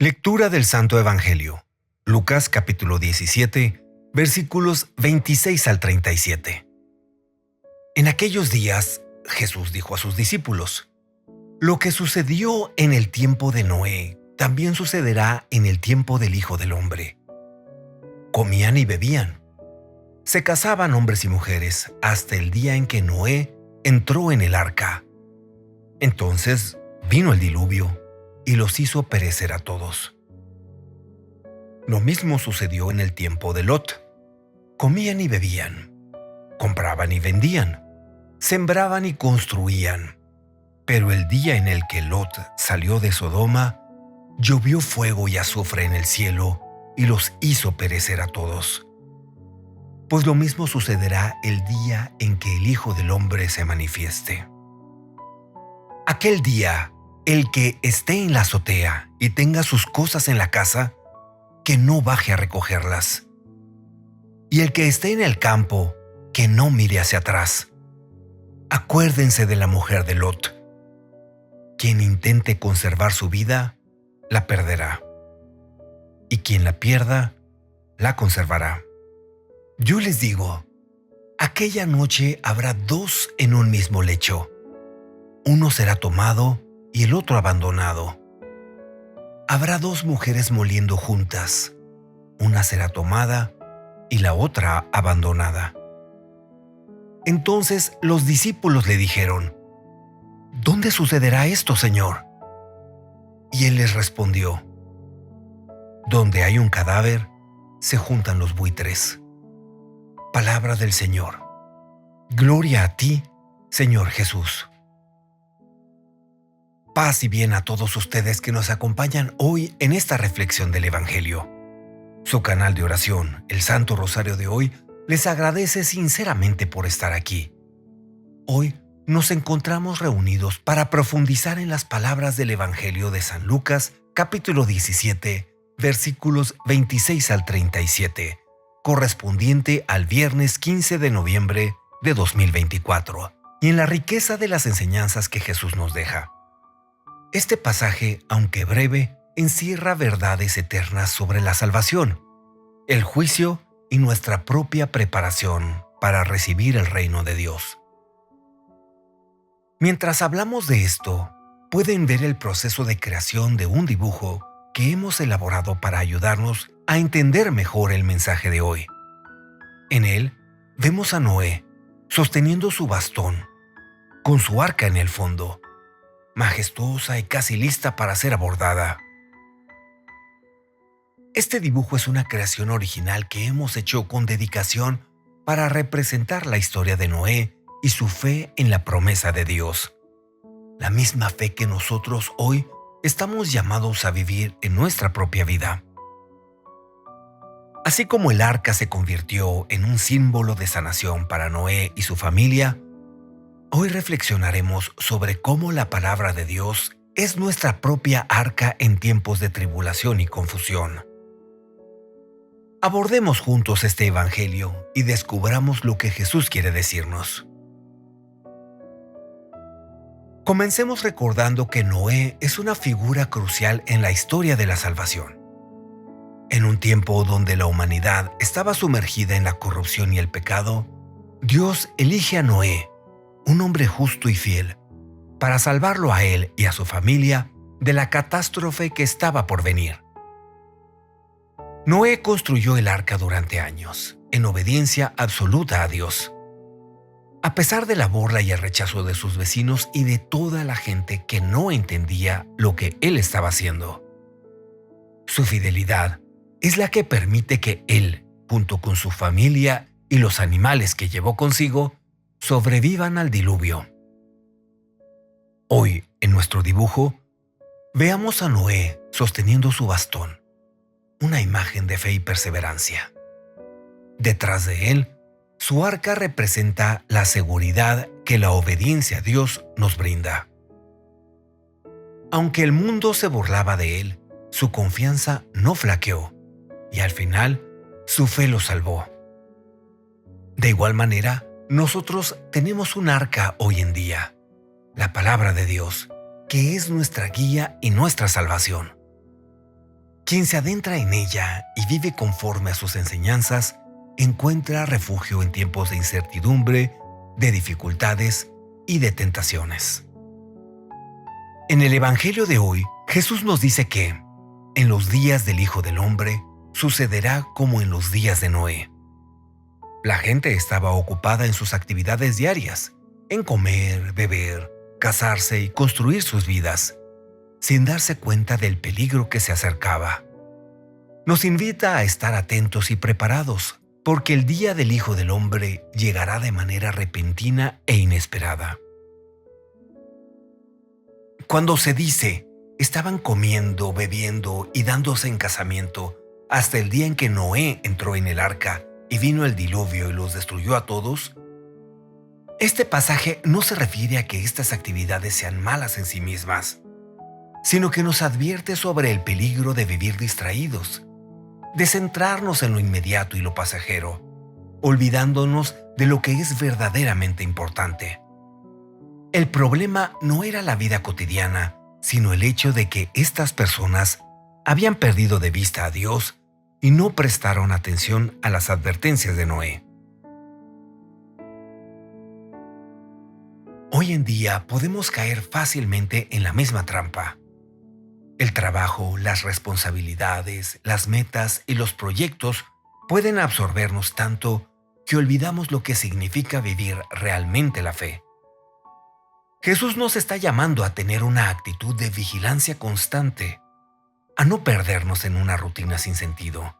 Lectura del Santo Evangelio. Lucas capítulo 17, versículos 26 al 37. En aquellos días, Jesús dijo a sus discípulos: Lo que sucedió en el tiempo de Noé, también sucederá en el tiempo del Hijo del Hombre. Comían y bebían. Se casaban hombres y mujeres hasta el día en que Noé entró en el arca. Entonces vino el diluvio y los hizo perecer a todos. Lo mismo sucedió en el tiempo de Lot. Comían y bebían, compraban y vendían, sembraban y construían. Pero el día en el que Lot salió de Sodoma, llovió fuego y azufre en el cielo y los hizo perecer a todos. Pues lo mismo sucederá el día en que el Hijo del Hombre se manifieste. Aquel día, el que esté en la azotea y tenga sus cosas en la casa, que no baje a recogerlas. Y el que esté en el campo, que no mire hacia atrás. Acuérdense de la mujer de Lot. Quien intente conservar su vida, la perderá. Y quien la pierda, la conservará. Yo les digo, aquella noche habrá dos en un mismo lecho. Uno será tomado y el otro abandonado. Habrá dos mujeres moliendo juntas. Una será tomada y la otra abandonada. Entonces los discípulos le dijeron: ¿Dónde sucederá esto, Señor? Y él les respondió: Donde hay un cadáver, se juntan los buitres. Palabra del Señor. Gloria a ti, Señor Jesús. Paz y bien a todos ustedes que nos acompañan hoy en esta reflexión del Evangelio. Su canal de oración, el Santo Rosario de hoy, les agradece sinceramente por estar aquí. Hoy nos encontramos reunidos para profundizar en las palabras del Evangelio de San Lucas, capítulo 17, versículos 26 al 37, correspondiente al viernes 15 de noviembre de 2024, y en la riqueza de las enseñanzas que Jesús nos deja. Este pasaje, aunque breve, encierra verdades eternas sobre la salvación, el juicio y nuestra propia preparación para recibir el reino de Dios. Mientras hablamos de esto, pueden ver el proceso de creación de un dibujo que hemos elaborado para ayudarnos a entender mejor el mensaje de hoy. En él, vemos a Noé sosteniendo su bastón, con su arca en el fondo, majestuosa y casi lista para ser abordada. Este dibujo es una creación original que hemos hecho con dedicación para representar la historia de Noé y su fe en la promesa de Dios. La misma fe que nosotros hoy estamos llamados a vivir en nuestra propia vida. Así como el arca se convirtió en un símbolo de sanación para Noé y su familia, hoy reflexionaremos sobre cómo la palabra de Dios es nuestra propia arca en tiempos de tribulación y confusión. Abordemos juntos este Evangelio y descubramos lo que Jesús quiere decirnos. Comencemos recordando que Noé es una figura crucial en la historia de la salvación. En un tiempo donde la humanidad estaba sumergida en la corrupción y el pecado, Dios elige a Noé, un hombre justo y fiel, para salvarlo a él y a su familia de la catástrofe que estaba por venir. Noé construyó el arca durante años, en obediencia absoluta a Dios. A pesar de la burla y el rechazo de sus vecinos y de toda la gente que no entendía lo que él estaba haciendo. Su fidelidad es la que permite que él, junto con su familia y los animales que llevó consigo, sobrevivan al diluvio. Hoy, en nuestro dibujo, veamos a Noé sosteniendo su bastón, una imagen de fe y perseverancia. Detrás de él, su arca representa la seguridad que la obediencia a Dios nos brinda. Aunque el mundo se burlaba de él, su confianza no flaqueó, y al final, su fe lo salvó. De igual manera, nosotros tenemos un arca hoy en día, la palabra de Dios, que es nuestra guía y nuestra salvación. Quien se adentra en ella y vive conforme a sus enseñanzas, encuentra refugio en tiempos de incertidumbre, de dificultades y de tentaciones. En el Evangelio de hoy, Jesús nos dice que, en los días del Hijo del Hombre, sucederá como en los días de Noé. La gente estaba ocupada en sus actividades diarias, en comer, beber, casarse y construir sus vidas, sin darse cuenta del peligro que se acercaba. Nos invita a estar atentos y preparados, porque el día del Hijo del Hombre llegará de manera repentina e inesperada. Cuando se dice, estaban comiendo, bebiendo y dándose en casamiento, hasta el día en que Noé entró en el arca y vino el diluvio y los destruyó a todos, este pasaje no se refiere a que estas actividades sean malas en sí mismas, sino que nos advierte sobre el peligro de vivir distraídos, de centrarnos en lo inmediato y lo pasajero, olvidándonos de lo que es verdaderamente importante. El problema no era la vida cotidiana, sino el hecho de que estas personas habían perdido de vista a Dios y no prestaron atención a las advertencias de Noé. Hoy en día podemos caer fácilmente en la misma trampa. El trabajo, las responsabilidades, las metas y los proyectos pueden absorbernos tanto que olvidamos lo que significa vivir realmente la fe. Jesús nos está llamando a tener una actitud de vigilancia constante, a no perdernos en una rutina sin sentido.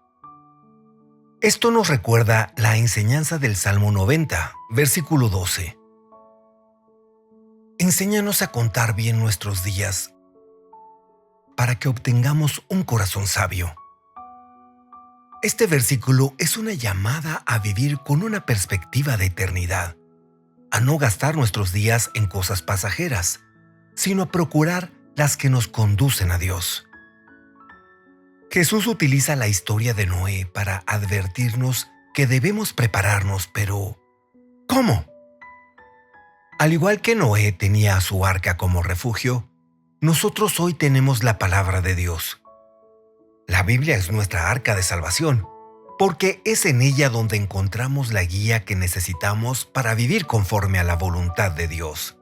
Esto nos recuerda la enseñanza del Salmo 90, versículo 12. Enséñanos a contar bien nuestros días para que obtengamos un corazón sabio. Este versículo es una llamada a vivir con una perspectiva de eternidad, a no gastar nuestros días en cosas pasajeras, sino a procurar las que nos conducen a Dios. Jesús utiliza la historia de Noé para advertirnos que debemos prepararnos, pero ¿cómo? Al igual que Noé tenía su arca como refugio, nosotros hoy tenemos la palabra de Dios. La Biblia es nuestra arca de salvación, porque es en ella donde encontramos la guía que necesitamos para vivir conforme a la voluntad de Dios.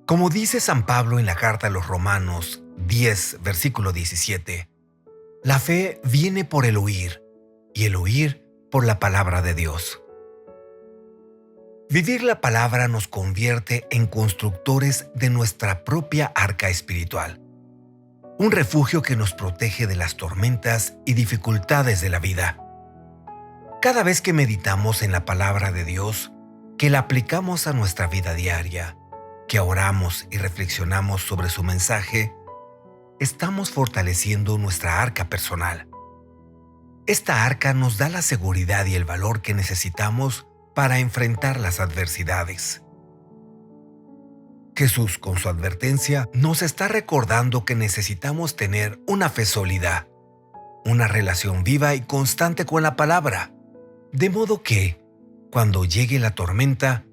Como dice San Pablo en la carta a los Romanos 10, versículo 17, la fe viene por el oír, y el oír por la palabra de Dios. Vivir la palabra nos convierte en constructores de nuestra propia arca espiritual, un refugio que nos protege de las tormentas y dificultades de la vida. Cada vez que meditamos en la palabra de Dios, que la aplicamos a nuestra vida diaria, que oramos y reflexionamos sobre su mensaje, estamos fortaleciendo nuestra arca personal. Esta arca nos da la seguridad y el valor que necesitamos para enfrentar las adversidades. Jesús, con su advertencia, nos está recordando que necesitamos tener una fe sólida, una relación viva y constante con la palabra, de modo que, cuando llegue la tormenta,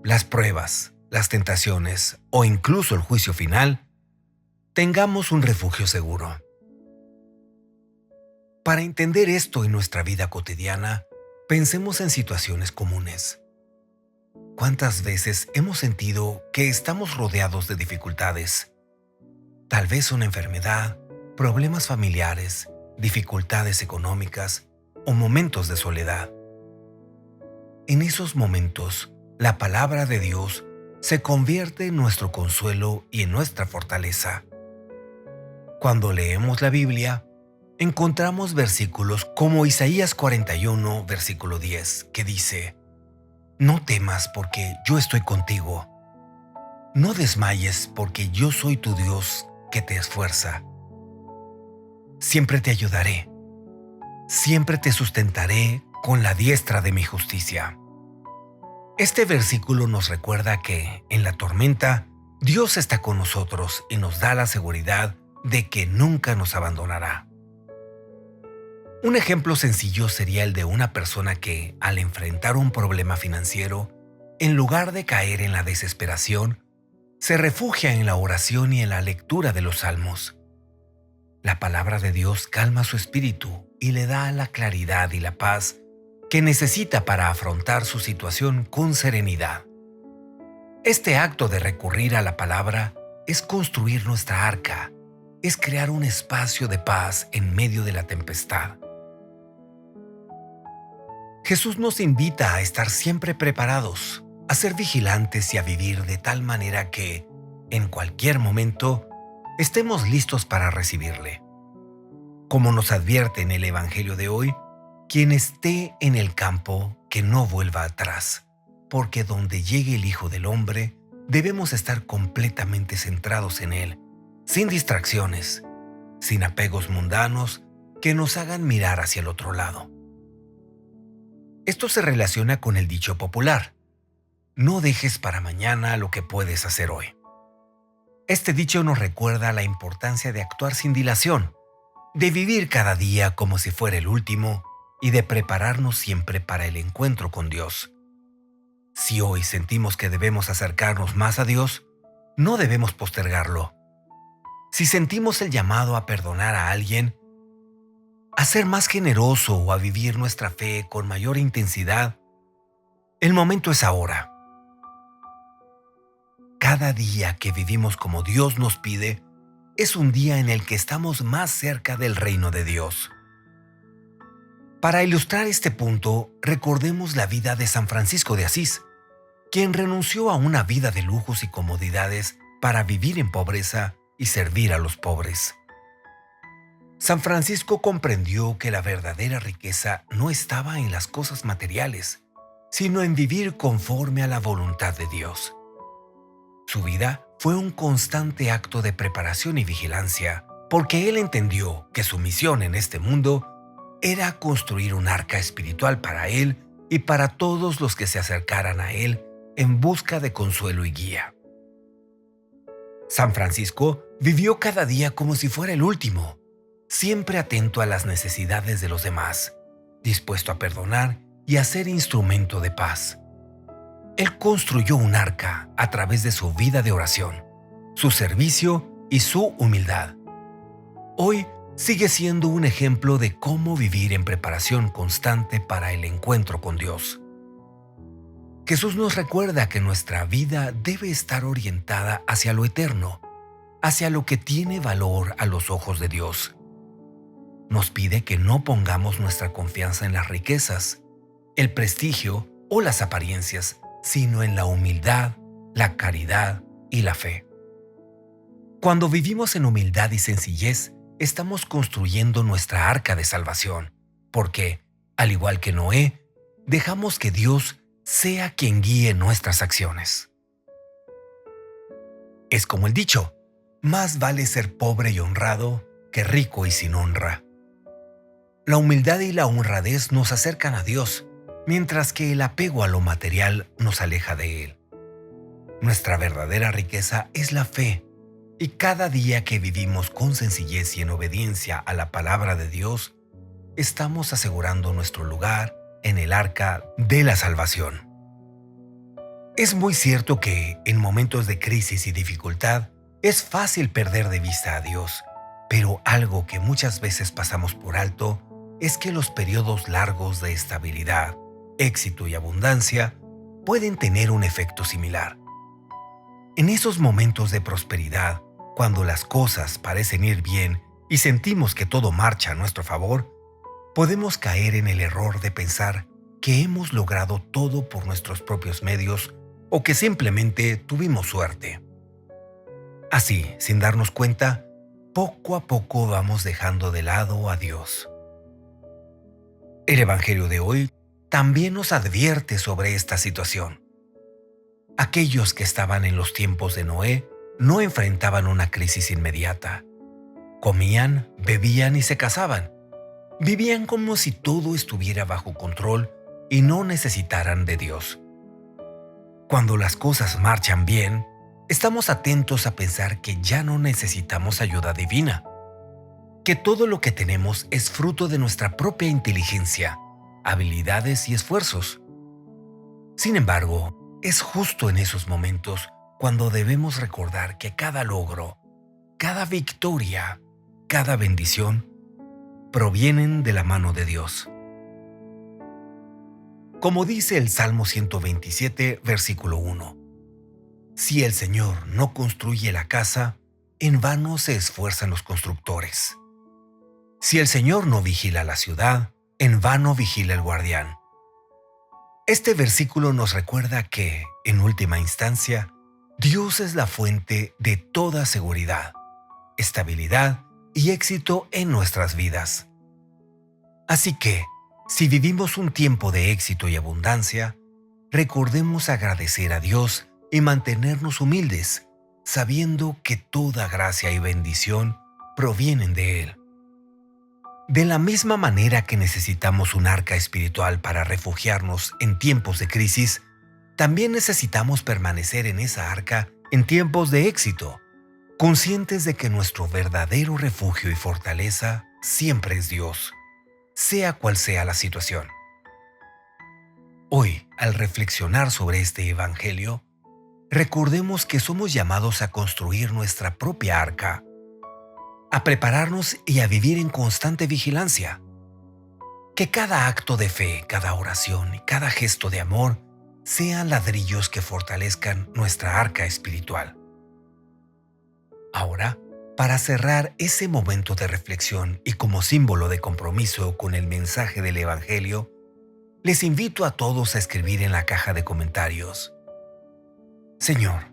las pruebas, las tentaciones o incluso el juicio final, tengamos un refugio seguro. Para entender esto en nuestra vida cotidiana, pensemos en situaciones comunes. ¿Cuántas veces hemos sentido que estamos rodeados de dificultades? Tal vez una enfermedad, problemas familiares, dificultades económicas o momentos de soledad. En esos momentos, la palabra de Dios se convierte en nuestro consuelo y en nuestra fortaleza. Cuando leemos la Biblia, encontramos versículos como Isaías 41, versículo 10, que dice: No temas porque yo estoy contigo. No desmayes porque yo soy tu Dios que te esfuerza. Siempre te ayudaré. Siempre te sustentaré con la diestra de mi justicia. Este versículo nos recuerda que, en la tormenta, Dios está con nosotros y nos da la seguridad de que nunca nos abandonará. Un ejemplo sencillo sería el de una persona que, al enfrentar un problema financiero, en lugar de caer en la desesperación, se refugia en la oración y en la lectura de los salmos. La palabra de Dios calma su espíritu y le da la claridad y la paz que necesita para afrontar su situación con serenidad. Este acto de recurrir a la palabra es construir nuestra arca, es crear un espacio de paz en medio de la tempestad. Jesús nos invita a estar siempre preparados, a ser vigilantes y a vivir de tal manera que, en cualquier momento, estemos listos para recibirle. Como nos advierte en el Evangelio de hoy, quien esté en el campo, que no vuelva atrás, porque donde llegue el Hijo del Hombre, debemos estar completamente centrados en Él, sin distracciones, sin apegos mundanos que nos hagan mirar hacia el otro lado. Esto se relaciona con el dicho popular: no dejes para mañana lo que puedes hacer hoy. Este dicho nos recuerda la importancia de actuar sin dilación, de vivir cada día como si fuera el último y de prepararnos siempre para el encuentro con Dios. Si hoy sentimos que debemos acercarnos más a Dios, no debemos postergarlo. Si sentimos el llamado a perdonar a alguien, a ser más generoso o a vivir nuestra fe con mayor intensidad, el momento es ahora. Cada día que vivimos como Dios nos pide es un día en el que estamos más cerca del reino de Dios. Para ilustrar este punto, recordemos la vida de San Francisco de Asís, quien renunció a una vida de lujos y comodidades para vivir en pobreza y servir a los pobres. San Francisco comprendió que la verdadera riqueza no estaba en las cosas materiales, sino en vivir conforme a la voluntad de Dios. Su vida fue un constante acto de preparación y vigilancia, porque él entendió que su misión en este mundo era construir un arca espiritual para él y para todos los que se acercaran a él en busca de consuelo y guía. San Francisco vivió cada día como si fuera el último, siempre atento a las necesidades de los demás, dispuesto a perdonar y a ser instrumento de paz. Él construyó un arca a través de su vida de oración, su servicio y su humildad. Hoy sigue siendo un ejemplo de cómo vivir en preparación constante para el encuentro con Dios. Jesús nos recuerda que nuestra vida debe estar orientada hacia lo eterno, hacia lo que tiene valor a los ojos de Dios. Nos pide que no pongamos nuestra confianza en las riquezas, el prestigio o las apariencias, sino en la humildad, la caridad y la fe. Cuando vivimos en humildad y sencillez, estamos construyendo nuestra arca de salvación, porque, al igual que Noé, dejamos que Dios sea quien guíe nuestras acciones. Es como el dicho: más vale ser pobre y honrado que rico y sin honra. La humildad y la honradez nos acercan a Dios, mientras que el apego a lo material nos aleja de Él. Nuestra verdadera riqueza es la fe, y cada día que vivimos con sencillez y en obediencia a la palabra de Dios, estamos asegurando nuestro lugar en el arca de la salvación. Es muy cierto que, en momentos de crisis y dificultad, es fácil perder de vista a Dios, pero algo que muchas veces pasamos por alto es que los periodos largos de estabilidad, éxito y abundancia pueden tener un efecto similar. En esos momentos de prosperidad, cuando las cosas parecen ir bien y sentimos que todo marcha a nuestro favor, podemos caer en el error de pensar que hemos logrado todo por nuestros propios medios o que simplemente tuvimos suerte. Así, sin darnos cuenta, poco a poco vamos dejando de lado a Dios. El Evangelio de hoy también nos advierte sobre esta situación. Aquellos que estaban en los tiempos de Noé no enfrentaban una crisis inmediata. Comían, bebían y se casaban. Vivían como si todo estuviera bajo control y no necesitaran de Dios. Cuando las cosas marchan bien, estamos atentos a pensar que ya no necesitamos ayuda divina, que todo lo que tenemos es fruto de nuestra propia inteligencia, habilidades y esfuerzos. Sin embargo, es justo en esos momentos cuando debemos recordar que cada logro, cada victoria, cada bendición provienen de la mano de Dios. Como dice el Salmo 127, versículo 1, si el Señor no construye la casa, en vano se esfuerzan los constructores. Si el Señor no vigila la ciudad, en vano vigila el guardián. Este versículo nos recuerda que, en última instancia, Dios es la fuente de toda seguridad, estabilidad y éxito en nuestras vidas. Así que, si vivimos un tiempo de éxito y abundancia, recordemos agradecer a Dios y mantenernos humildes, sabiendo que toda gracia y bendición provienen de Él. De la misma manera que necesitamos un arca espiritual para refugiarnos en tiempos de crisis, también necesitamos permanecer en esa arca en tiempos de éxito, conscientes de que nuestro verdadero refugio y fortaleza siempre es Dios, sea cual sea la situación. Hoy, al reflexionar sobre este Evangelio, recordemos que somos llamados a construir nuestra propia arca, a prepararnos y a vivir en constante vigilancia. Que cada acto de fe, cada oración y cada gesto de amor sean ladrillos que fortalezcan nuestra arca espiritual. Ahora, para cerrar ese momento de reflexión y como símbolo de compromiso con el mensaje del Evangelio, les invito a todos a escribir en la caja de comentarios: Señor,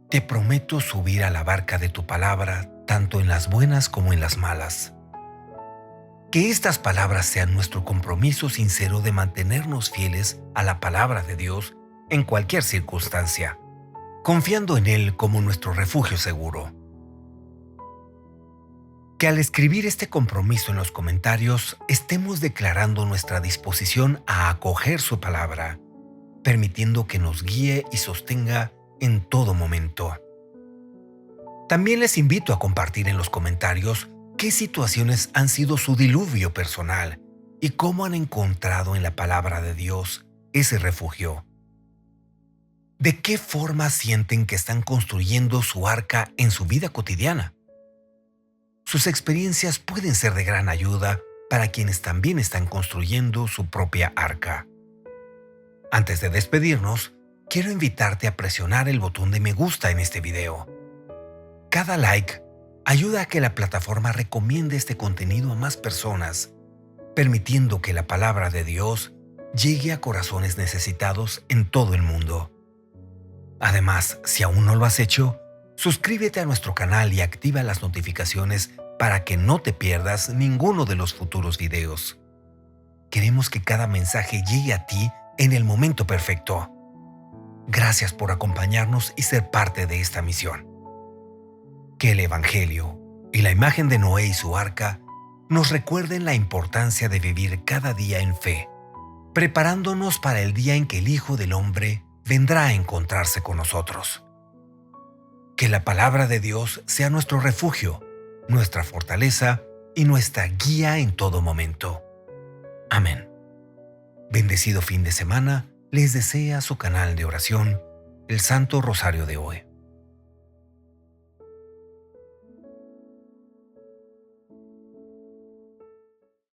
te prometo subir a la barca de tu palabra, tanto en las buenas como en las malas. Que estas palabras sean nuestro compromiso sincero de mantenernos fieles a la palabra de Dios en cualquier circunstancia, confiando en Él como nuestro refugio seguro. Que al escribir este compromiso en los comentarios estemos declarando nuestra disposición a acoger su palabra, permitiendo que nos guíe y sostenga en todo momento. También les invito a compartir en los comentarios qué situaciones han sido su diluvio personal y cómo han encontrado en la palabra de Dios ese refugio. ¿De qué forma sienten que están construyendo su arca en su vida cotidiana? Sus experiencias pueden ser de gran ayuda para quienes también están construyendo su propia arca. Antes de despedirnos, quiero invitarte a presionar el botón de me gusta en este video. Cada like ayuda a que la plataforma recomiende este contenido a más personas, permitiendo que la palabra de Dios llegue a corazones necesitados en todo el mundo. Además, si aún no lo has hecho, suscríbete a nuestro canal y activa las notificaciones para que no te pierdas ninguno de los futuros videos. Queremos que cada mensaje llegue a ti en el momento perfecto. Gracias por acompañarnos y ser parte de esta misión. Que el Evangelio y la imagen de Noé y su arca nos recuerden la importancia de vivir cada día en fe, preparándonos para el día en que el Hijo del Hombre vendrá a encontrarse con nosotros. Que la palabra de Dios sea nuestro refugio, nuestra fortaleza y nuestra guía en todo momento. Amén. Bendecido fin de semana les desea su canal de oración, el Santo Rosario de hoy.